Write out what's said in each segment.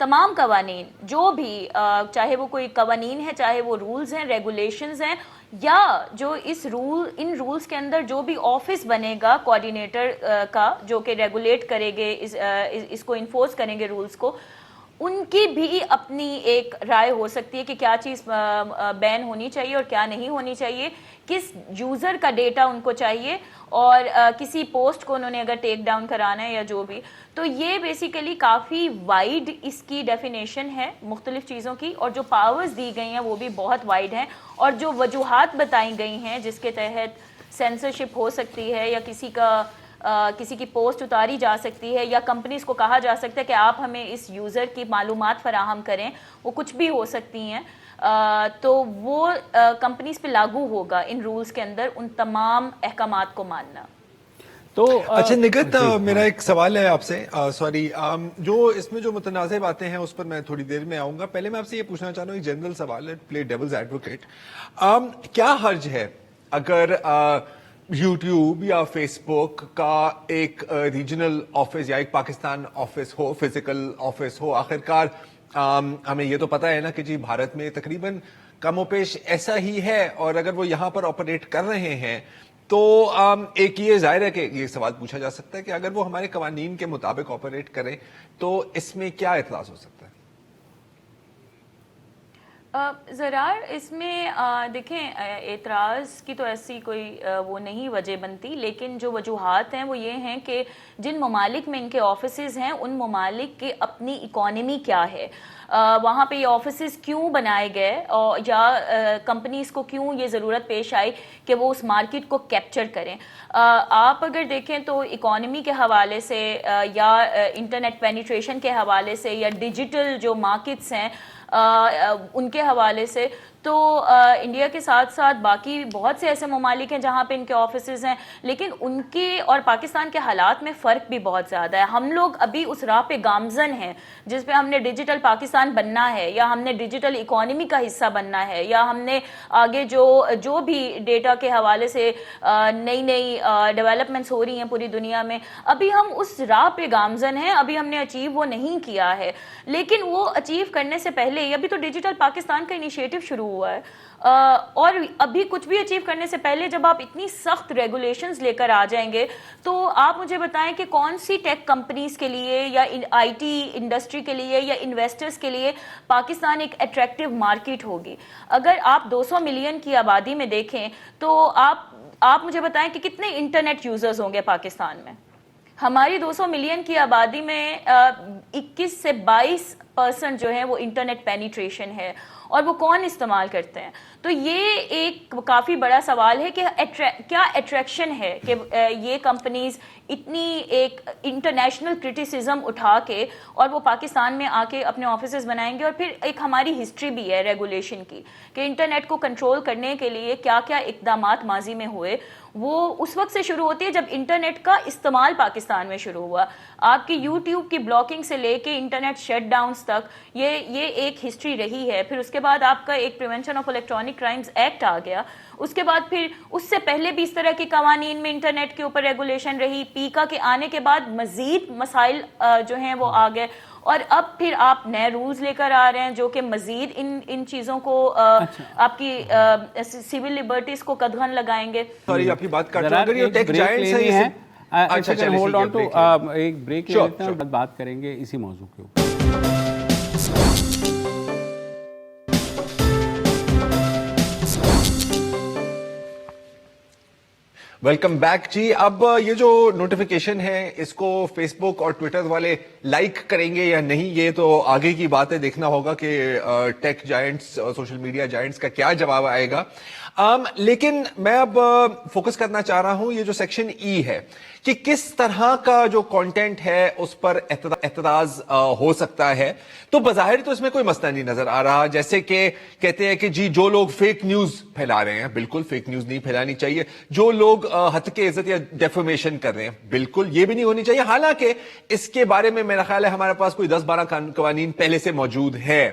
تمام قوانین جو بھی چاہے وہ کوئی قوانین ہے، چاہے وہ رولز ہیں، ریگولیشنز ہیں، یا جو ان رولز کے اندر جو بھی آفس بنے گا کوآرڈینیٹر کا جو کہ ریگولیٹ کرے گے اس کو انفورس کریں گے رولز کو، ان کی بھی اپنی ایک رائے ہو سکتی ہے کہ کیا چیز بین ہونی چاہیے اور کیا نہیں ہونی چاہیے، کس یوزر کا ڈیٹا ان کو چاہیے، اور کسی پوسٹ کو انہوں نے اگر ٹیک ڈاؤن کرانا ہے یا جو بھی. تو یہ بیسیکلی کافی وائڈ اس کی ڈیفینیشن ہے مختلف چیزوں کی، اور جو پاورز دی گئی ہیں وہ بھی بہت وائڈ ہیں، اور جو وجوہات بتائی گئی ہیں جس کے تحت سینسرشپ ہو سکتی ہے یا کسی کی پوسٹ اتاری جا سکتی ہے، یا کمپنیز کو کہا جا سکتا ہے کہ آپ ہمیں اس یوزر کی معلومات فراہم کریں، وہ کچھ بھی ہو سکتی ہیں. تو وہ کمپنیز پہ لاگو ہوگا ان رولز کے اندر ان تمام احکامات کو ماننا. تو اچھا نگہت، میرا ایک سوال ہے آپ سے، سوری، جو اس میں جو متنازع باتیں ہیں اس پر میں تھوڑی دیر میں آؤں گا. پہلے میں آپ سے یہ پوچھنا چاہ رہا ہوں، ایک جنرل سوال ہے، پلے ڈیولز ایڈوکیٹ. کیا حرج ہے اگر یوٹیوب یا فیس بک کا ایک ریجنل آفس یا ایک پاکستان آفس ہو، فزیکل آفس ہو؟ آخرکار ہمیں یہ تو پتا ہے نا کہ جی بھارت میں تقریباً کم و بیش ایسا ہی ہے، اور اگر وہ یہاں پر آپریٹ کر رہے ہیں تو ایک یہ ظاہر ہے کہ یہ سوال پوچھا جا سکتا ہے کہ اگر وہ ہمارے قوانین کے مطابق آپریٹ کریں تو اس میں کیا اعتراض ہو سکتا ہے؟ زرار اس میں دیکھیں، اعتراض کی تو ایسی کوئی وہ نہیں وجہ بنتی، لیکن جو وجوہات ہیں وہ یہ ہیں کہ جن ممالک میں ان کے آفیسز ہیں ان ممالک کی اپنی اکانومی کیا ہے، وہاں پہ یہ آفیسز کیوں بنائے گئے، یا کمپنیز کو کیوں یہ ضرورت پیش آئی کہ وہ اس مارکیٹ کو کیپچر کریں. آپ اگر دیکھیں تو اکانومی کے حوالے سے یا انٹرنیٹ پینیٹریشن کے حوالے سے یا ڈیجیٹل جو مارکیٹس ہیں ان کے حوالے سے، تو انڈیا کے ساتھ ساتھ باقی بہت سے ایسے ممالک ہیں جہاں پہ ان کے آفیسز ہیں، لیکن ان کے اور پاکستان کے حالات میں فرق بھی بہت زیادہ ہے. ہم لوگ ابھی اس راہ پہ گامزن ہیں جس پہ ہم نے ڈیجیٹل پاکستان بننا ہے، یا ہم نے ڈیجیٹل اکانومی کا حصہ بننا ہے، یا ہم نے آگے جو بھی ڈیٹا کے حوالے سے نئی ڈیولپمنٹس ہو رہی ہیں پوری دنیا میں، ابھی ہم اس راہ پہ گامزن ہیں، ابھی ہم نے اچیو وہ نہیں کیا ہے. لیکن وہ اچیو کرنے سے پہلے ابھی تو ڈیجیٹل پاکستان کا انیشیٹو شروع ہوا ہے، اور ابھی کچھ بھی اچیو کرنے سے پہلے جب آپ اتنی سخت ریگولیشنز لے کر آ جائیں گے تو آپ مجھے بتائیں کہ کون سی ٹیک کمپنیز کے لیے یا آئی ٹی انڈسٹری کے لیے یا انویسٹرز کے لیے پاکستان ایک اٹریکٹیو مارکیٹ ہوگی. اگر آپ 200 ملین کی آبادی میں دیکھیں تو آپ مجھے بتائیں کہ کتنے انٹرنیٹ یوزرز ہوں گے پاکستان میں. ہماری 200 ملین کی آبادی میں 21 سے 22% جو ہے وہ انٹرنیٹ پینیٹریشن ہے، اور وہ کون استعمال کرتے ہیں. تو یہ ایک کافی بڑا سوال ہے کہ کیا اٹریکشن ہے کہ یہ کمپنیز اتنی ایک انٹرنیشنل کرٹیسزم اٹھا کے اور وہ پاکستان میں آ کے اپنے آفیسز بنائیں گے. اور پھر ایک ہماری ہسٹری بھی ہے ریگولیشن کی کہ انٹرنیٹ کو کنٹرول کرنے کے لیے کیا کیا اقدامات ماضی میں ہوئے، وہ اس وقت سے شروع ہوتی ہے جب انٹرنیٹ کا استعمال پاکستان میں شروع ہوا. آپ کی یوٹیوب کی بلاکنگ سے لے کے انٹرنیٹ شٹ ڈاؤنز تک یہ ایک ہسٹری رہی ہے. پھر اس کے بعد آپ کا ایک prevention of electronic crimes act آ گیا. اس کے بعد پھر اس سے پہلے بھی اس طرح کے قوانین میں انٹرنیٹ کے اوپر ریگولیشن رہی. پیکا کے آنے کے بعد مزید مسائل جو ہیں وہ آ گئے، اور اب پھر آپ نئے رولز لے کر آ رہے ہیں جو کہ مزید ان چیزوں کو آپ کی سیول لبرٹیز کو قدغن لگائیں گے. سوری آپ کی بات کر رہا ہوں، اگر یہ ٹیک جائنٹس ہیں. اچھا چلیے ہولڈ آن ٹو ایک بریک لے لیتے ہیں، بات کریں گے اسی موضوع کے اوپر. ویلکم بیک جی. اب یہ جو نوٹیفیکیشن ہے اس کو فیس بک اور ٹویٹر والے لائک کریں گے یا نہیں، یہ تو آگے کی بات ہے، دیکھنا ہوگا کہ ٹیک جائنٹس، سوشل میڈیا جائنٹس کا کیا جواب آئے گا. لیکن میں اب فوکس کرنا چاہ رہا ہوں یہ جو سیکشن ای ہے کہ کس طرح کا جو کانٹینٹ ہے اس پر اعتراض ہو سکتا ہے. تو بظاہر تو اس میں کوئی مسئلہ نہیں نظر آ رہا، جیسے کہ کہتے ہیں کہ جی جو لوگ فیک نیوز پھیلا رہے ہیں، بالکل فیک نیوز نہیں پھیلانی چاہیے. جو لوگ ہتک عزت یا ڈیفیمیشن کر رہے ہیں، بالکل یہ بھی نہیں ہونی چاہیے. حالانکہ اس کے بارے میں میرا خیال ہے ہمارے پاس کوئی 10-12 قوانین پہلے سے موجود ہے.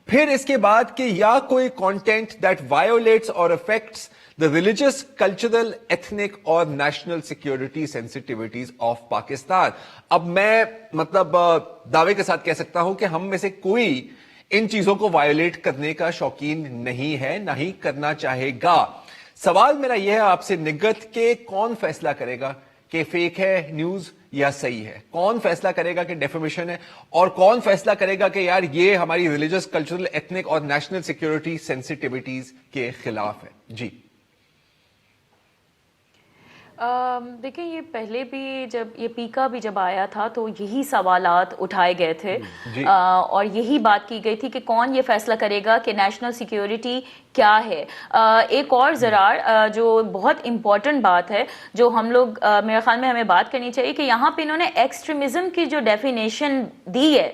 پھر اس کے بعد کہ یا کوئی کانٹینٹ دیٹ وایولیٹس اور affects the religious, cultural, ethnic اور national security sensitivities of Pakistan. اب میں مطلب دعوے کے ساتھ کہہ سکتا ہوں کہ ہم میں سے کوئی ان چیزوں کو وائلیٹ کرنے کا شوقین نہیں ہے، نہ ہی کرنا چاہے گا. سوال میرا یہ ہے آپ سے نگت کہ کون فیصلہ کرے گا کہ فیک ہے نیوز یا صحیح ہے؟ کون فیصلہ کرے گا کہ ڈیفیمیشن ہے؟ اور کون فیصلہ کرے گا کہ یار یہ ہماری ریلیجس، کلچرل، ایتھنک اور نیشنل سیکیورٹی سینسٹیوٹیز کے خلاف ہے؟ جی دیکھیں، یہ پہلے بھی جب یہ پیکا بھی جب آیا تھا تو یہی سوالات اٹھائے گئے تھے اور یہی بات کی گئی تھی کہ کون یہ فیصلہ کرے گا کہ نیشنل سیکیورٹی کیا ہے. ایک اور زرار جو بہت امپورٹنٹ بات ہے جو ہم لوگ میرے خیال میں ہمیں بات کرنی چاہیے کہ یہاں پہ انہوں نے ایکسٹریمزم کی جو ڈیفینیشن دی ہے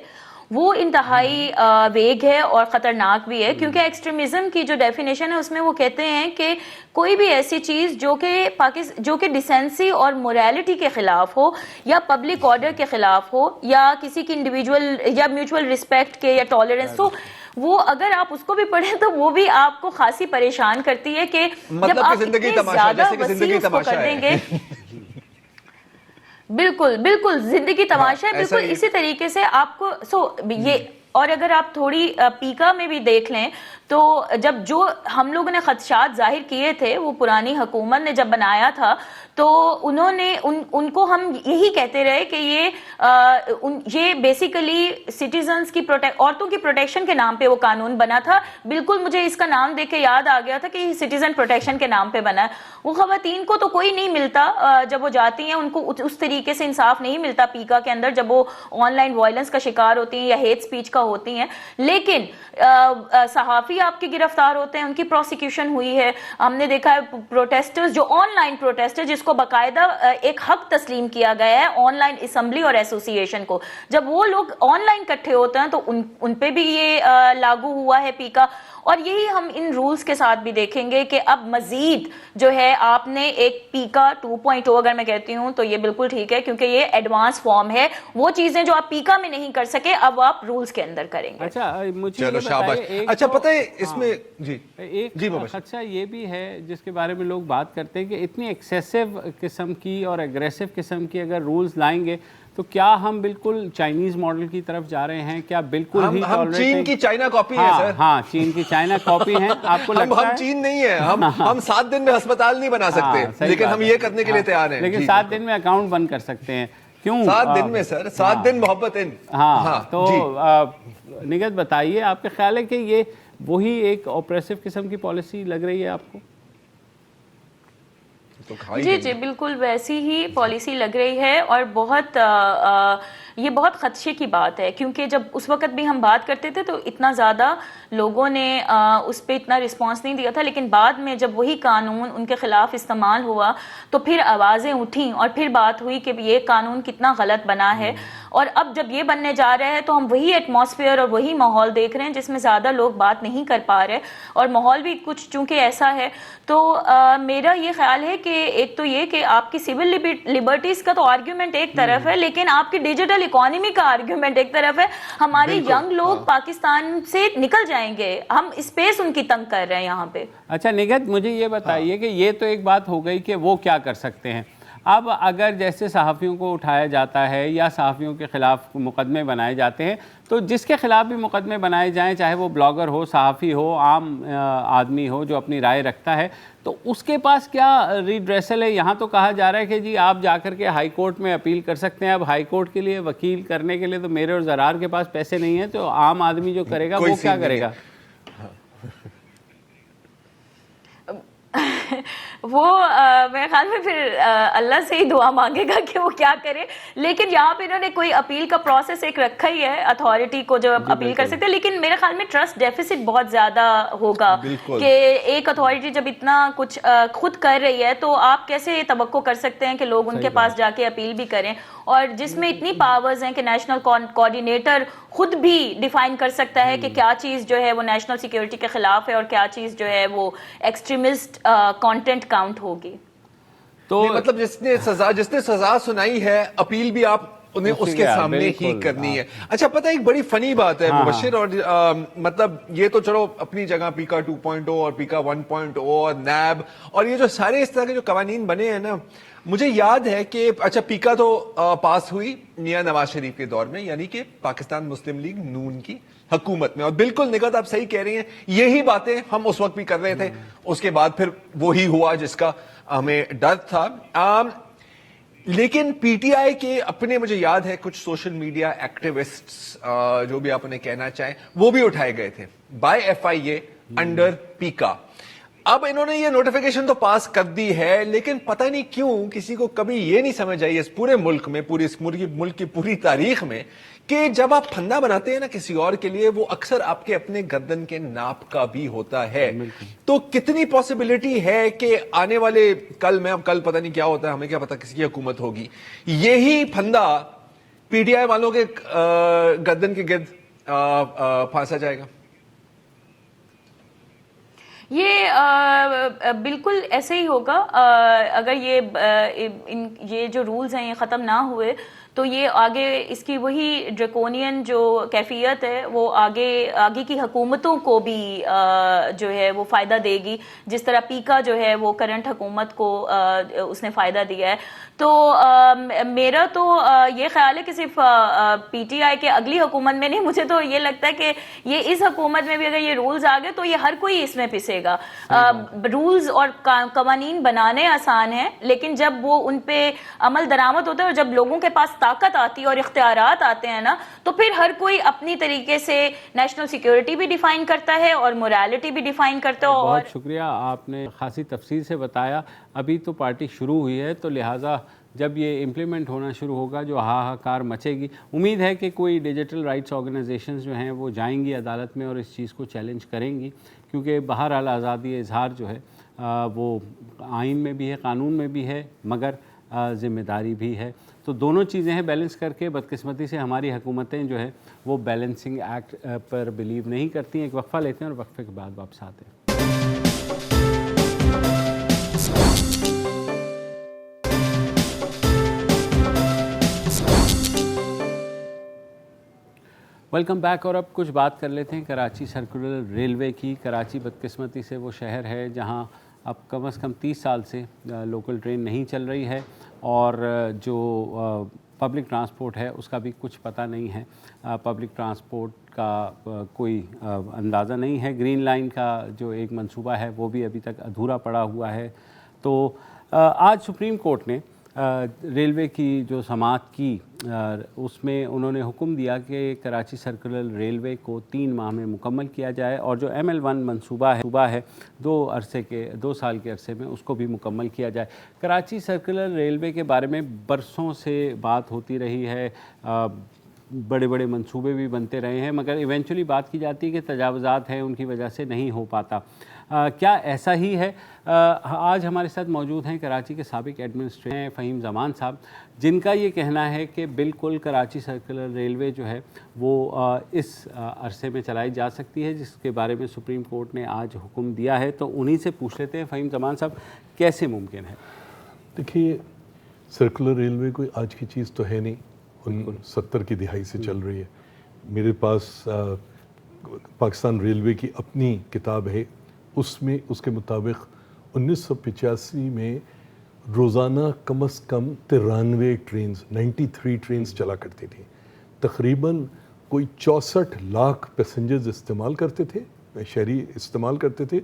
وہ انتہائی ویگ ہے اور خطرناک بھی ہے، کیونکہ ایکسٹریمزم کی جو ڈیفینیشن ہے اس میں وہ کہتے ہیں کہ کوئی بھی ایسی چیز جو کہ ڈیسینسی اور موریلٹی کے خلاف ہو یا پبلک آرڈر کے خلاف ہو یا کسی کی انڈیویجول یا میوچول رسپیکٹ کے یا ٹالرنس ہو، وہ اگر آپ اس کو بھی پڑھیں تو وہ بھی آپ کو خاصی پریشان کرتی ہے کہ جب آپ اتنے زیادہ وسیع اس کو کر دیں گے. بالکل بالکل زندگی تماشا ہے، بالکل اسی طریقے سے آپ کو یہ. اور اگر آپ تھوڑی پیکا میں بھی دیکھ لیں تو جب جو ہم لوگوں نے خدشات ظاہر کیے تھے وہ پرانی حکومت نے جب بنایا تھا تو انہوں نے ان کو ہم یہی کہتے رہے کہ یہ بیسیکلی سٹیزنز کی عورتوں کی پروٹیکشن کے نام پہ وہ قانون بنا تھا. بالکل مجھے اس کا نام دیکھ کے یاد آ گیا تھا کہ یہ سٹیزن پروٹیکشن کے نام پہ بنا ہے. وہ خواتین کو تو کوئی نہیں ملتا جب وہ جاتی ہیں، ان کو اس طریقے سے انصاف نہیں ملتا پیکا کے اندر جب وہ آن لائن وائلنس کا شکار ہوتی ہیں یا ہیٹ اسپیچ کا ہوتی ہیں. لیکن صحافی آپ کے گرفتار ہوتے ہیں، ان کی پروسیکیوشن ہوئی ہے. ہم نے دیکھا ہے پروٹیسٹرز جو آن لائن پروٹیسٹر جس کو باقاعدہ ایک حق تسلیم کیا گیا ہے آن لائن اسمبلی اور ایسوسی ایشن کو، جب وہ لوگ آن لائن اکٹھے ہوتے ہیں تو ان پہ بھی یہ لاگو ہوا ہے پیکا. اور یہی ہم ان رولز کے ساتھ بھی دیکھیں گے کہ اب مزید جو ہے آپ نے ایک پیکا 2.0 اگر میں کہتی ہوں تو یہ بالکل ٹھیک ہے، کیونکہ یہ ایڈوانس فارم ہے. وہ چیزیں جو آپ پیکا میں نہیں کر سکے اب آپ رولز کے اندر کریں گے. اچھا مجھے چلو شاباش. اچھا پتہ ہے اس میں ایک خدشہ یہ بھی ہے جس کے بارے میں لوگ بات کرتے ہیں کہ اتنی ایکسیسو قسم کی اور ایگریسو قسم کی اگر رولز لائیں گے تو کیا ہم بالکل چائنیز ماڈل کی طرف جا رہے ہیں؟ کیا بالکل ہی ہم چین کی چائنا کاپی ہیں سر؟ ہاں چین کی چائنا کاپی ہیں. آپ کو لگتا ہے ہم چین نہیں ہیں، ہم 7 دن میں ہسپتال نہیں بنا سکتے لیکن ہم یہ کرنے کے لیے تیار ہیں. لیکن 7 دن میں اکاؤنٹ بند کر سکتے ہیں. کیوں 7 دن میں سر؟ 7 دن محبت. ہاں تو نگہت بتائیے آپ کا خیال ہے کہ یہ وہی ایک اوپریسو قسم کی پالیسی لگ رہی ہے آپ کو؟ جی بالکل ویسی ہی پالیسی لگ رہی ہے اور یہ بہت خدشے کی بات ہے، کیونکہ جب اس وقت بھی ہم بات کرتے تھے تو اتنا زیادہ لوگوں نے اس پہ اتنا رسپانس نہیں دیا تھا، لیکن بعد میں جب وہی قانون ان کے خلاف استعمال ہوا تو پھر آوازیں اٹھیں اور پھر بات ہوئی کہ یہ قانون کتنا غلط بنا ہے. اور اب جب یہ بننے جا رہے ہیں تو ہم وہی ایٹماسفیئر اور وہی ماحول دیکھ رہے ہیں جس میں زیادہ لوگ بات نہیں کر پا رہے، اور ماحول بھی کچھ چونکہ ایسا ہے. تو میرا یہ خیال ہے کہ ایک تو یہ کہ آپ کی سول لبرٹیز کا تو آرگیومنٹ ایک طرف ہے، لیکن آپ کی ڈیجیٹل اکانومی کا آرگیومنٹ ایک طرف ہے. ہمارے ینگ لوگ پاکستان سے نکل جائیں گے، ہم اسپیس ان کی تنگ کر رہے ہیں یہاں پہ. اچھا نگہت مجھے یہ بتائیے کہ یہ تو ایک بات ہو گئی کہ وہ کیا کر سکتے ہیں. اب اگر جیسے صحافیوں کو اٹھایا جاتا ہے یا صحافیوں کے خلاف مقدمے بنائے جاتے ہیں تو جس کے خلاف بھی مقدمے بنائے جائیں، چاہے وہ بلاگر ہو، صحافی ہو، عام آدمی ہو جو اپنی رائے رکھتا ہے، تو اس کے پاس کیا ریڈریسل ہے؟ یہاں تو کہا جا رہا ہے کہ جی آپ جا کر کے ہائی کورٹ میں اپیل کر سکتے ہیں. اب ہائی کورٹ کے لیے وکیل کرنے کے لیے تو میرے اور زرار کے پاس پیسے نہیں ہیں، تو عام آدمی جو کرے گا وہ کیا کرے گا؟ وہ میرے خیال میں پھر اللہ سے ہی دعا مانگے گا کہ وہ کیا کرے. لیکن یہاں پہ انہوں نے کوئی اپیل کا پروسیس ایک رکھا ہی ہے اتھارٹی کو جو اپیل کر سکتے ہیں، لیکن میرے خیال میں ٹرسٹ ڈیفیسٹ بہت زیادہ ہوگا کہ ایک اتھارٹی جب اتنا کچھ خود کر رہی ہے تو آپ کیسے توقع کر سکتے ہیں کہ لوگ ان کے پاس جا کے اپیل بھی کریں، اور جس میں اتنی پاورز ہیں کہ نیشنل کوآرڈینیٹر خود بھی ڈیفائن کر سکتا ہے کہ کیا چیز جو ہے وہ نیشنل سیکیورٹی کے خلاف ہے اور کیا چیز جو ہے وہ ایکسٹریمسٹ کانٹینٹ کاؤنٹ ہوگی. تو مطلب جس نے سزا سنائی ہے اپیل بھی آپ انہیں اس کے سامنے ہی کرنی ہے. اچھا پتہ ایک بڑی فنی بات ہے مبشر, اور مطلب یہ تو چلو اپنی جگہ پیکا 2.0 اور پیکا 1.0 اور نیب اور یہ جو سارے اس طرح کے جو قوانین بنے ہیں نا, مجھے یاد ہے کہ اچھا پیکا تو پاس ہوئی میاں نواز شریف کے دور میں, یعنی کہ پاکستان مسلم لیگ نون کی حکومت میں, اور بالکل نگہت آپ صحیح کہہ رہی ہیں, یہی باتیں ہم اس وقت بھی کر رہے تھے. اس کے بعد پھر وہی ہوا جس کا ہمیں ڈر تھا. لیکن پی ٹی آئی کے اپنے, مجھے یاد ہے کچھ سوشل میڈیا ایکٹیوسٹس, جو بھی آپ انہیں کہنا چاہیں, وہ بھی اٹھائے گئے تھے by F I A under PECA. اب انہوں نے یہ نوٹیفیکیشن تو پاس کر دی ہے, لیکن پتہ نہیں کیوں کسی کو کبھی یہ نہیں سمجھ آئی اس پورے ملک میں, پوری اس ملک کی پوری تاریخ میں, کہ جب آپ پھندا بناتے ہیں نا کسی اور کے لیے, وہ اکثر آپ کے اپنے گردن کے ناپ کا بھی ہوتا ہے. تو کتنی پاسبلٹی ہے کہ آنے والے کل پتہ نہیں کیا ہوتا ہے, ہمیں کیا پتا کس کی حکومت ہوگی, یہی پھندا پی ٹی آئی والوں کے گردن کے گرد پھانسا جائے گا؟ یہ بالکل ایسے ہی ہوگا. اگر یہ جو رولز ہیں یہ ختم نہ ہوئے تو یہ آگے اس کی وہی ڈریکونین جو کیفیت ہے وہ آگے کی حکومتوں کو بھی جو ہے وہ فائدہ دے گی, جس طرح پیکا جو ہے وہ کرنٹ حکومت کو اس نے فائدہ دیا ہے. تو میرا تو یہ خیال ہے کہ صرف پی ٹی آئی کے اگلی حکومت میں نہیں, مجھے تو یہ لگتا ہے کہ یہ اس حکومت میں بھی اگر یہ رولز آ گئے تو یہ ہر کوئی اس میں پسے گا. رولز اور قوانین بنانے آسان ہیں, لیکن جب وہ ان پہ عمل درآمد ہوتا ہے اور جب لوگوں کے پاس طاقت آتی ہے اور اختیارات آتے ہیں نا, تو پھر ہر کوئی اپنی طریقے سے نیشنل سیکیورٹی بھی ڈیفائن کرتا ہے اور موریلٹی بھی ڈیفائن کرتا ہے. اور بہت شکریہ, آپ نے خاصی تفصیل سے بتایا. ابھی تو پارٹی شروع ہوئی ہے, تو لہٰذا جب یہ امپلیمنٹ ہونا شروع ہوگا جو ہاہاکار مچے گی. امید ہے کہ کوئی ڈیجیٹل رائٹس آرگنائزیشنز جو ہیں وہ جائیں گی عدالت میں اور اس چیز کو چیلنج کریں گی, کیونکہ بہرحال آزادی اظہار جو ہے وہ آئین میں بھی ہے, قانون میں بھی ہے, مگر ذمہ داری بھی ہے. تو دونوں چیزیں ہیں بیلنس کر کے. بدقسمتی سے ہماری حکومتیں جو ہے وہ بیلنسنگ ایکٹ پر بلیو نہیں کرتی ہیں. ایک وقفہ لیتے ہیں اور وقفے کے بعد واپس آتے ہیں. Welcome back. اور اب کچھ بات کر لیتے ہیں کراچی سرکولر ریلوے کی. کراچی بدقسمتی سے وہ شہر ہے جہاں اب کم از کم 30 سال سے لوکل ٹرین نہیں چل رہی ہے, اور جو پبلک ٹرانسپورٹ ہے اس کا بھی کچھ پتہ نہیں ہے. پبلک ٹرانسپورٹ کا کوئی اندازہ نہیں ہے. گرین لائن کا جو ایک منصوبہ ہے وہ بھی ابھی تک ادھورا پڑا ہوا ہے. تو آج سپریم کورٹ نے ریلوے کی جو سماعت کی, اس میں انہوں نے حکم دیا کہ کراچی سرکولر ریلوے کو 3 ماہ میں مکمل کیا جائے, اور جو ML1 منصوبہ ہے 2 سال کے عرصے میں اس کو بھی مکمل کیا جائے. کراچی سرکولر ریلوے کے بارے میں برسوں سے بات ہوتی رہی ہے, بڑے بڑے منصوبے بھی بنتے رہے ہیں, مگر ایونچولی بات کی جاتی ہے کہ تجاوزات ہیں ان کی وجہ سے نہیں ہو پاتا. کیا ایسا ہی ہے؟ آج ہمارے ساتھ موجود ہیں کراچی کے سابق ایڈمنسٹریٹر فہیم زمان صاحب, جن کا یہ کہنا ہے کہ بالکل کراچی سرکولر ریلوے جو ہے وہ اس عرصے میں چلائی جا سکتی ہے, جس کے بارے میں سپریم کورٹ نے آج حکم دیا ہے. تو انہی سے پوچھ لیتے ہیں فہیم زمان صاحب, کیسے ممکن ہے؟ دیکھیے, سرکولر ریلوے کوئی آج کی چیز تو ہے نہیں, 70 کی دہائی سے چل رہی ہے. میرے پاس پاکستان ریلوے کی اپنی کتاب ہے, اس میں اس کے مطابق 1985 میں روزانہ کم از کم 93 ٹرینز چلا کرتی تھیں. تقریباً کوئی 64 لاکھ پیسنجرز استعمال کرتے تھے, شہری استعمال کرتے تھے,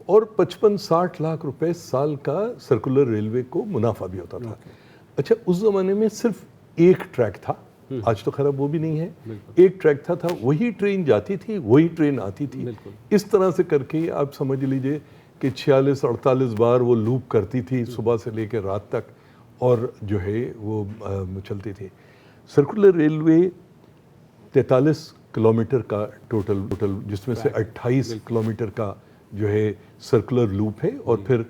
اور 55-60 لاکھ روپے سال کا سرکولر ریلوے کو منافع بھی ہوتا تھا. اچھا, اس زمانے میں صرف ایک ٹریک تھا, آج تو خیر وہ بھی نہیں ہے. ایک ٹریک تھا, وہی ٹرین جاتی تھی, وہی ٹرین آتی تھی. اس طرح سے کر کے آپ سمجھ لیجئے کہ 46-48 بار وہ لوپ کرتی تھی صبح سے لے کے رات تک, اور جو ہے وہ چلتی تھی. سرکولر ریلوے 43 کلومیٹر کا ٹوٹل, جس میں سے 28 کلومیٹر کا جو ہے سرکولر لوپ ہے, اور پھر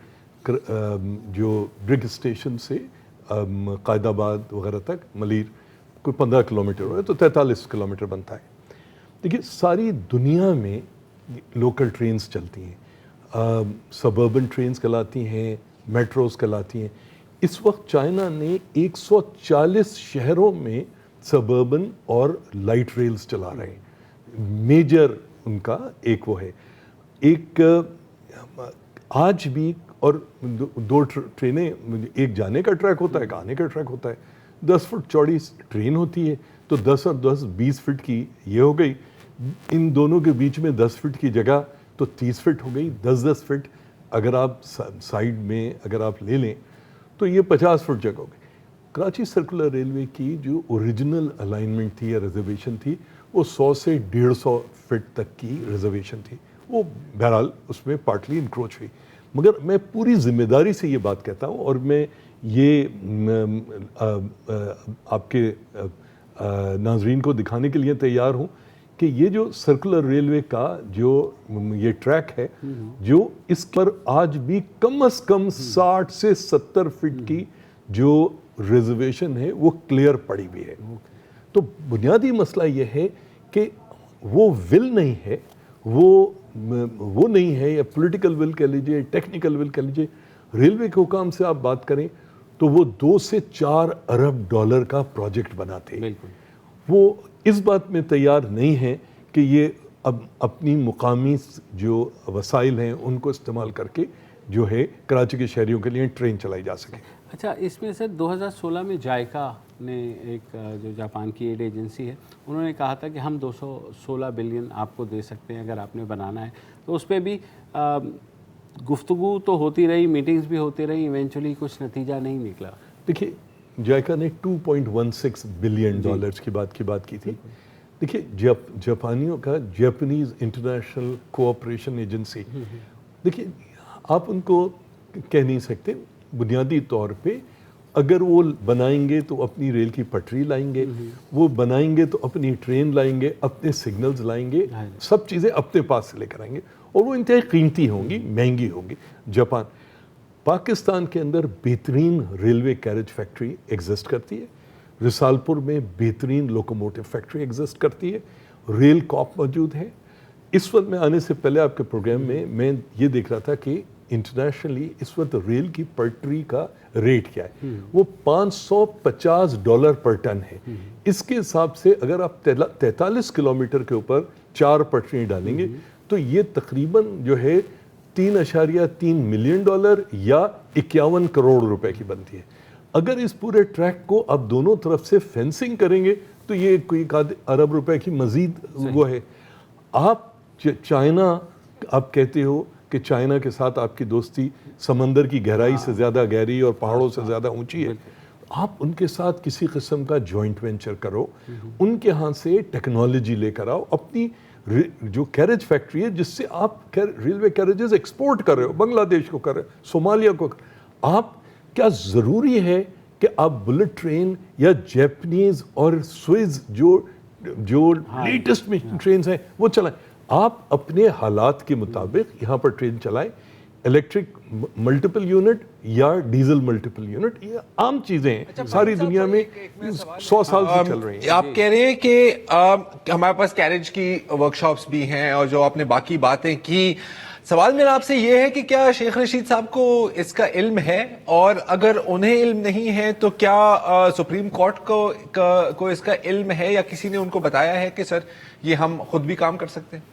جو برگ اسٹیشن سے قائد آباد وغیرہ تک ملیر کوئی 15 کلومیٹر ہو ہے, تو 43 کلومیٹر بنتا ہے. دیکھیے, ساری دنیا میں لوکل ٹرینز چلتی ہیں, سبربن ٹرینز کہلاتی ہیں, میٹروز کہلاتی ہیں. اس وقت چائنا نے 140 شہروں میں سبربن اور لائٹ ریلز چلا رہے ہیں. میجر ان کا ایک وہ ہے. ایک آج بھی اور دو ٹرینیں, ایک جانے کا ٹریک ہوتا ہے ایک آنے کا ٹریک ہوتا ہے. 10 فٹ چوڑی ٹرین ہوتی ہے تو 10 اور 10 20 فٹ کی یہ ہو گئی. ان دونوں کے بیچ میں 10 فٹ کی جگہ تو 30 فٹ ہو گئی. 10 فٹ اگر آپ سائیڈ میں اگر آپ لے لیں تو یہ 50 فٹ جگہ ہو گئی. کراچی سرکولر ریلوے کی جو اوریجنل الائنمنٹ تھی یا ریزرویشن تھی وہ 100 سے 150 فٹ تک کی ریزرویشن تھی. وہ بہرحال اس میں پارٹلی انکروچ ہوئی. مگر میں پوری ذمہ داری سے یہ بات کہتا ہوں اور میں یہ آپ کے ناظرین کو دکھانے کے لیے تیار ہوں کہ یہ جو سرکولر ریلوے کا جو یہ ٹریک ہے جو اس پر آج بھی کم از کم 60 سے 70 فٹ کی جو ریزرویشن ہے وہ کلیئر پڑی ہوئی ہے. تو بنیادی مسئلہ یہ ہے کہ وہ ول نہیں ہے, وہ نہیں ہے, یا پولیٹیکل ول کہہ لیجیے, ٹیکنیکل ول کہہ لیجیے. ریلوے کے حکام سے آپ بات کریں تو وہ 2 سے 4 ارب ڈالر کا پروجیکٹ بناتے ہیں. وہ اس بات میں تیار نہیں ہیں کہ یہ اب اپنی مقامی جو وسائل ہیں ان کو استعمال کر کے جو ہے کراچی کے شہریوں کے لیے ٹرین چلائی جا سکے. اچھا, اس میں سے 2016 میں جائکا نے ایک جو جاپان کی ایڈ ایجنسی ہے انہوں نے کہا تھا کہ ہم 216 بلین آپ کو دے سکتے ہیں اگر آپ نے بنانا ہے. تو اس پہ بھی گفتگو تو ہوتی رہی, میٹنگز بھی ہوتی رہی, ایونچولی کچھ نتیجہ نہیں نکلا. دیکھیے جائکا نے 2.16 بلین ڈالرز کی بات کی تھی. دیکھیے جاپانیوں کا جاپنیز انٹرنیشنل کوآپریشن ایجنسی, دیکھیے آپ ان کو کہہ نہیں سکتے. بنیادی طور پہ اگر وہ بنائیں گے تو اپنی ریل کی پٹری لائیں گے, وہ بنائیں گے تو اپنی ٹرین لائیں گے, اپنے سگنلز لائیں گے, سب چیزیں اپنے پاس سے لے کر آئیں گے اور وہ انتہائی قیمتی ہوں گی, مہنگی ہوں گی. جاپان پاکستان کے اندر بہترین ریلوے کیریج فیکٹری ایگزسٹ کرتی ہے. رسالپور میں بہترین لوکوموٹیو فیکٹری ایگزسٹ کرتی ہے. ریل کاپ موجود ہے. اس وقت میں آنے سے پہلے آپ کے پروگرام میں یہ دیکھ رہا تھا کہ انٹرنیشنلی اس وقت ریل کی پٹری کا ریٹ کیا ہے. وہ $550 پر ٹن ہے. اس کے حساب سے اگر آپ 43 کلومیٹر کے اوپر 4 پٹریاں ڈالیں گے تو یہ تقریباً جو ہے $3.3 ملین یا 51 کروڑ روپے کی بنتی ہے. اگر اس پورے ٹریک کو آپ دونوں طرف سے فینسنگ کریں گے تو یہ کوئی ارب روپے کی مزید وہ ہے. آپ چائنا, آپ کہتے ہو کہ چائنا کے ساتھ آپ کی دوستی سمندر کی گہرائی سے زیادہ گہری اور پہاڑوں سے زیادہ اونچی ہے. آپ ان کے ساتھ کسی قسم کا جوائنٹ وینچر کرو, ان کے ہاں سے ٹیکنالوجی لے کر آؤ. اپنی جو کیریج فیکٹری ہے جس سے آپ ریلوے کیریجز ایکسپورٹ کر رہے ہو, بنگلہ دیش کو کر رہے ہو, صومالیہ کو, آپ کیا ضروری ہے کہ آپ بلٹ ٹرین یا جیپنیز اور سوئز جو لیٹسٹ ٹرینز ہیں وہ چلائیں. آپ اپنے حالات کے مطابق یہاں پر ٹرین چلائیں. الیکٹرک ملٹیپل یونٹ یا ڈیزل ملٹیپل یونٹ, یہ عام چیزیں ہیں ساری دنیا میں 100 سال سے چل رہی ہیں. آپ کہہ رہے ہیں کہ ہمارے پاس کیریج کی ورکشاپس بھی ہیں اور جو آپ نے باقی باتیں کی. سوال میرا آپ سے یہ ہے کہ کیا شیخ رشید صاحب کو اس کا علم ہے, اور اگر انہیں علم نہیں ہے تو کیا سپریم کورٹ کو اس کا علم ہے یا کسی نے ان کو بتایا ہے کہ سر یہ ہم خود بھی کام کر سکتے ہیں؟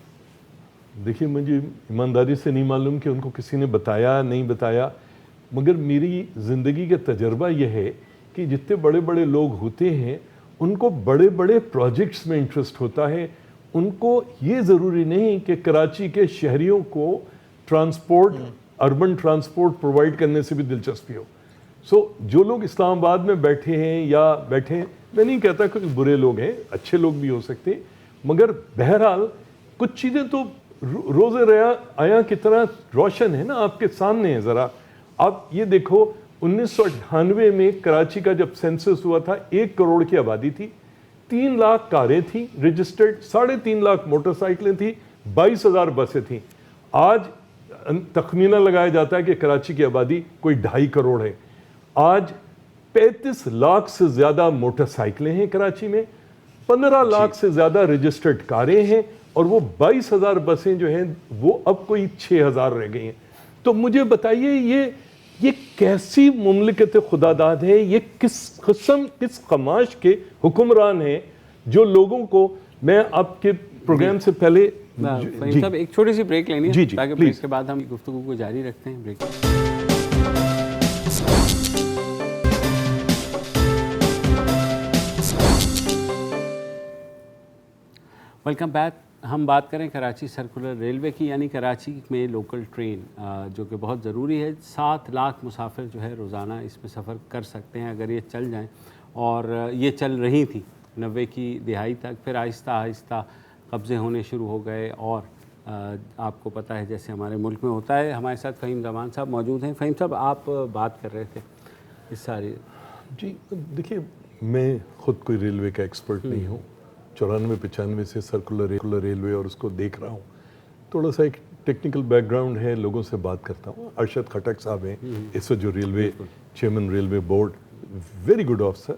دیکھیے مجھے ایمانداری سے نہیں معلوم کہ ان کو کسی نے بتایا نہیں بتایا, مگر میری زندگی کا تجربہ یہ ہے کہ جتنے بڑے بڑے لوگ ہوتے ہیں ان کو بڑے بڑے پروجیکٹس میں انٹرسٹ ہوتا ہے. ان کو یہ ضروری نہیں کہ کراچی کے شہریوں کو ٹرانسپورٹ, اربن ٹرانسپورٹ پرووائڈ کرنے سے بھی دلچسپی ہو. جو لوگ اسلام آباد میں بیٹھے ہیں یا بیٹھے ہیں, میں نہیں کہتا کہ برے لوگ ہیں, اچھے لوگ بھی ہو سکتے ہیں, مگر بہرحال کچھ چیزیں تو روز آیا کی طرح روشن ہے نا آپ کے سامنے ہے. ذرا آپ یہ دیکھو 1998 میں کراچی کا جب سینسس ہوا تھا 1 کروڑ کی آبادی تھی, 3 لاکھ کاریں تھیں رجسٹرڈ, 3.5 لاکھ موٹر سائیکلیں تھیں, 22,000 بسیں تھیں. آج تخمینہ لگایا جاتا ہے کہ کراچی کی آبادی کوئی 2.5 کروڑ ہے. آج 35 لاکھ سے زیادہ موٹر سائیکلیں ہیں کراچی میں, 15 لاکھ سے زیادہ رجسٹرڈ کاریں ہیں, اور وہ 22,000 بسیں جو ہیں وہ اب کوئی 6,000 رہ گئی ہیں. تو مجھے بتائیے یہ یہ کیسی مملکت خداداد ہے, یہ کس قسم کس قماش کے حکمران ہیں جو لوگوں کو, میں آپ کے پروگرام سے پہلے فہیم صاحب ایک چھوٹی سی بریک لینی ہے تاکہ پلیز. بریک کے بعد ہم گفتگو کو جاری رکھتے ہیں. بریک. Welcome back. ہم بات کریں کراچی سرکولر ریلوے کی, یعنی کراچی میں لوکل ٹرین جو کہ بہت ضروری ہے. 7 لاکھ مسافر جو ہے روزانہ اس میں سفر کر سکتے ہیں اگر یہ چل جائیں, اور یہ چل رہی تھی 90 کی دہائی تک, پھر آہستہ آہستہ قبضے ہونے شروع ہو گئے. اور آپ کو پتہ ہے جیسے ہمارے ملک میں ہوتا ہے. ہمارے ساتھ فہیم زمان صاحب موجود ہیں. فہیم صاحب آپ بات کر رہے تھے اس ساری. جی دیکھیے, میں خود کوئی ریلوے کا ایکسپرٹ نہیں ہوں. 94-95 سے سرکولر ریلوے اور اس کو دیکھ رہا ہوں. تھوڑا سا ایک ٹیکنیکل بیک گراؤنڈ ہے, لوگوں سے بات کرتا ہوں. ارشد خٹک صاحب ہیں اس وقت جو railway chairman railway board, very good officer.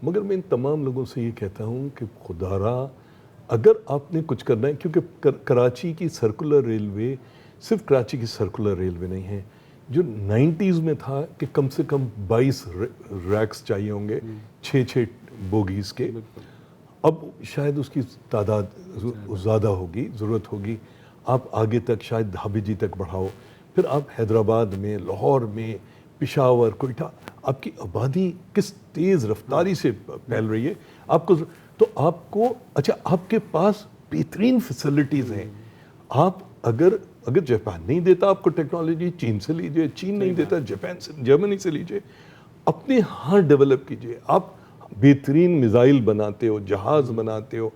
مگر میں ان تمام لوگوں سے یہ کہتا ہوں کہ خدا را اگر آپ نے کچھ کرنا ہے, کیونکہ کراچی کی سرکولر ریلوے صرف کراچی کی سرکولر ریلوے نہیں ہے. جو 90s میں تھا کہ کم سے کم 22 ریکس چاہیے ہوں گے 6 بوگیز کے, اب شاید اس کی تعداد زیادہ ہوگی, ضرورت ہوگی. آپ آگے تک شاید دھابی تک بڑھاؤ, پھر آپ حیدرآباد میں, لاہور میں, پشاور, کوئٹہ, آپ کی آبادی کس تیز رفتاری سے پھیل رہی ہے. آپ کو تو آپ کو اچھا آپ کے پاس بہترین فیسلٹیز ہیں. آپ اگر جاپان نہیں دیتا آپ کو ٹیکنالوجی, چین سے لیجئے, چین نہیں دیتا جاپان سے, جرمنی سے لیجئے, اپنے ہاں ڈیولپ کیجئے. آپ بہترین میزائل بناتے ہو, جہاز بناتے ہو,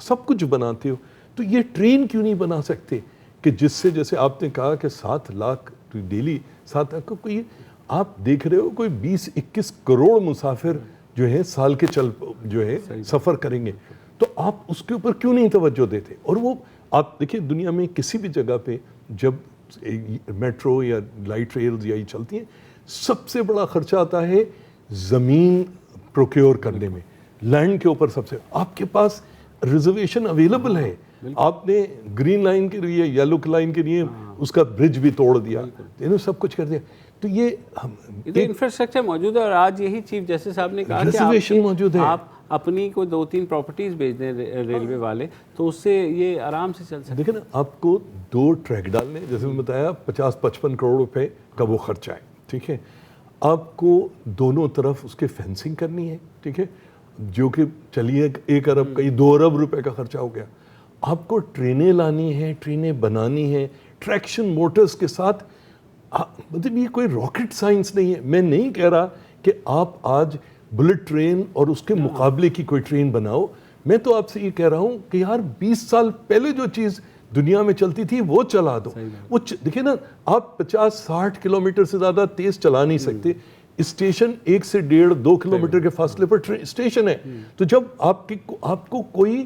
سب کچھ بناتے ہو, تو یہ ٹرین کیوں نہیں بنا سکتے کہ جس سے, جیسے آپ نے کہا کہ 7 لاکھ ڈیلی, 7 لاکھ کوئی, آپ دیکھ رہے ہو کوئی 20-21 کروڑ مسافر جو ہے سال کے جو ہے سفر کریں گے, تو آپ اس کے اوپر کیوں نہیں توجہ دیتے. اور وہ آپ دیکھیں دنیا میں کسی بھی جگہ پہ جب میٹرو یا لائٹ ریلز یا یہ چلتی ہیں, سب سے بڑا خرچہ آتا ہے زمین پروکیور کرنے میں, لینڈ کے اوپر. سب سے آپ کے پاس ریزرویشن اویلیبل ہے, آپ نے گرین لائن کے لیے, یلو لائن کے لیے اس کا برج بھی توڑ دیا, سب کچھ کر دیا. تو یہ انفراسٹرکچر موجود ہے. اور آج یہی چیف جسٹس صاحب نے کہا کہ آپ اپنی کوئی 2-3 پراپرٹیز بیچ دیں ریلوے والے, تو اس سے یہ آرام سے چل سکتے. دیکھیں نا, آپ کو 2 ٹریک ڈالنے, جیسے میں بتایا 50-55 کروڑ روپے کا وہ خرچہ ہے, ٹھیک ہے. آپ کو دونوں طرف اس کے فینسنگ کرنی ہے, ٹھیک ہے, جو کہ چلیے 1 ارب کا 2 ارب روپے کا خرچہ ہو گیا. آپ کو ٹرینیں لانی ہیں, ٹرینیں بنانی ہیں ٹریکشن موٹرز کے ساتھ. مطلب یہ کوئی راکٹ سائنس نہیں ہے. میں نہیں کہہ رہا کہ آپ آج بلٹ ٹرین اور اس کے مقابلے کی کوئی ٹرین بناؤ. میں تو آپ سے یہ کہہ رہا ہوں کہ یار 20 سال پہلے جو چیز دنیا میں چلتی تھی وہ چلا دو. وہ دیکھیں نا, آپ 50-60 کلومیٹر سے زیادہ تیز چلا نہیں سکتے. اسٹیشن 1 سے 1.5-2 کلومیٹر کے فاصلے پر اسٹیشن ہے. تو جب آپ کو کوئی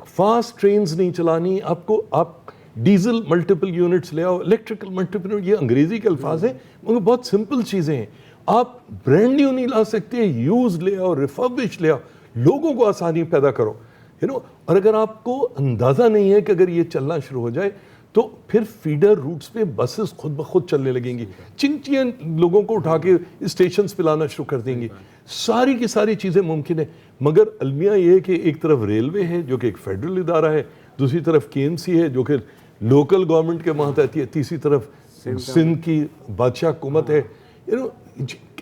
فاسٹ ٹرینز نہیں چلانی, آپ ڈیزل ملٹیپل یونٹس لے آؤ, الیکٹریکل ملٹیپل, یہ انگریزی کے الفاظ ہیں مگر بہت سمپل چیزیں ہیں. آپ برانڈ نیو نہیں لا سکتے, یوز لے آؤ, ریفربش لے آؤ, لوگوں کو آسانی پیدا کرو. اور اگر آپ کو اندازہ نہیں ہے کہ اگر یہ چلنا شروع ہو جائے تو پھر فیڈر روٹس پہ بسز خود بخود چلنے لگیں گی, چنچیاں لوگوں کو اٹھا کے اسٹیشنز پہ لانا شروع کر دیں گی. ساری کی ساری چیزیں ممکن ہیں. مگر المیہ یہ ہے کہ ایک طرف ریلوے ہے جو کہ ایک فیڈرل ادارہ ہے, دوسری طرف KMC ہے جو کہ لوکل گورنمنٹ کے ماتحت آتی ہے, تیسری طرف سندھ کی بادشاہ حکومت ہے.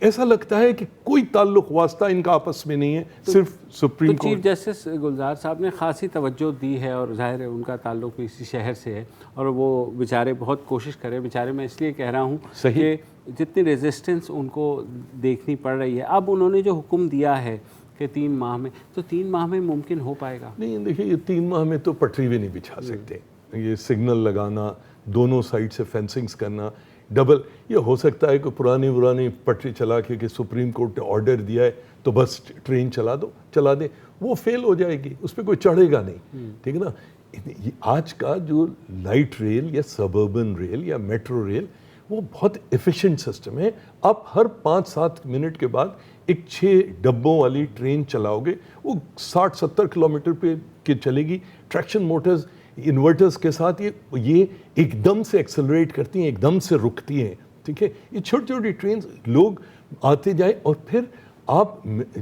ایسا لگتا ہے کہ کوئی تعلق واسطہ ان کا آپس میں نہیں ہے, صرف سپریم کورٹ. چیف جسٹس گلزار صاحب نے خاصی توجہ دی ہے, اور ظاہر ہے ان کا تعلق بھی اسی شہر سے ہے, اور وہ بیچارے بہت کوشش کرے. بیچارے میں اس لیے کہہ رہا ہوں کہ جتنی ریزسٹنس ان کو دیکھنی پڑ رہی ہے, اب انہوں نے جو حکم دیا ہے کہ 3 ماہ میں, تو 3 ماہ میں ممکن ہو پائے گا؟ نہیں دیکھیے, یہ 3 ماہ میں تو پٹری بھی نہیں بچھا سکتے. یہ سگنل لگانا, دونوں سائڈ سے فینسنگز کرنا, ڈبل, یہ ہو سکتا ہے کہ پرانی پٹری چلا کے کہ سپریم کورٹ نے آرڈر دیا ہے تو بس ٹرین چلا دیں, وہ فیل ہو جائے گی, اس پہ کوئی چڑھے گا نہیں, ٹھیک ہے نا. آج کا جو لائٹ ریل یا سبربن ریل یا میٹرو ریل وہ بہت ایفیشینٹ سسٹم ہے. آپ ہر 5-7 منٹ کے بعد ایک 6 ڈبوں والی ٹرین چلاؤ گے, وہ 60-70 کلومیٹر پہ چلے گی. ٹریکشن موٹرز انورٹرز کے ساتھ یہ ایک دم سے ایکسلریٹ کرتی ہیں, ایک دم سے رکتی ہیں, ٹھیک ہے. یہ چھوٹی چھوٹی ٹرینز لوگ آتے جائیں اور پھر آپ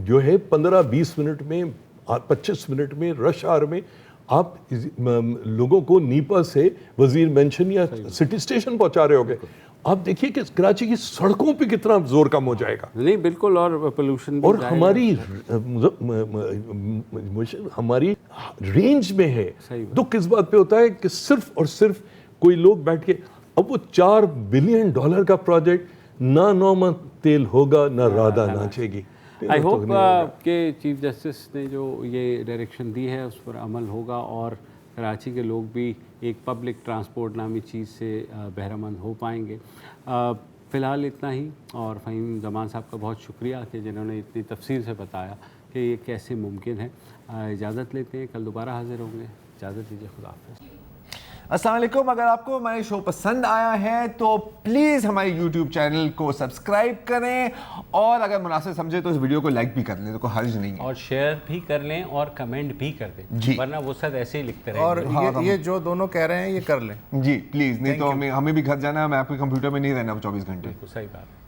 جو ہے 15-20 منٹ میں 25 منٹ میں رش آور میں آپ لوگوں کو نیپا سے وزیر مینشن یا سٹی اسٹیشن پہنچا رہے ہوگے. آپ دیکھیے کہ کراچی کی سڑکوں پہ کتنا زور کم ہو جائے گا. نہیں بالکل, اور پولوشن اور ہماری رینج میں ہے. دکھ اس بات پہ ہوتا ہے کہ صرف اور صرف کوئی لوگ بیٹھ کے, اب وہ $4 بلین کا پروجیکٹ نہ نوما تیل ہوگا نہ رادا ناچے گی. آئی ہوپ کہ چیف جسٹس نے جو یہ ڈائریکشن دی ہے اس پر عمل ہوگا اور کراچی کے لوگ بھی ایک پبلک ٹرانسپورٹ نامی چیز سے بہرہ مند ہو پائیں گے. فی الحال اتنا ہی, اور فہیم زمان صاحب کا بہت شکریہ کہ جنہوں نے اتنی تفصیل سے بتایا کہ یہ کیسے ممکن ہے. اجازت لیتے ہیں, کل دوبارہ حاضر ہوں گے. اجازت دیجیے, خدا حافظ. السلام علیکم. اگر آپ کو ہمارے شو پسند آیا ہے تو پلیز ہمارے یوٹیوب چینل کو سبسکرائب کریں, اور اگر مناسب سمجھے تو اس ویڈیو کو لائک بھی کر لیں, تو کوئی حرج نہیں ہے, اور شیئر بھی کر لیں اور کمنٹ بھی کر دیں, ورنہ وہ سب ایسے ہی لکھتے رہیں اور یہ جو دونوں کہہ رہے ہیں یہ کر لیں جی پلیز. نہیں تو ہمیں بھی گھر جانا ہے, ہمیں آپ کے کمپیوٹر میں نہیں رہنا 24 گھنٹے. صحیح بات.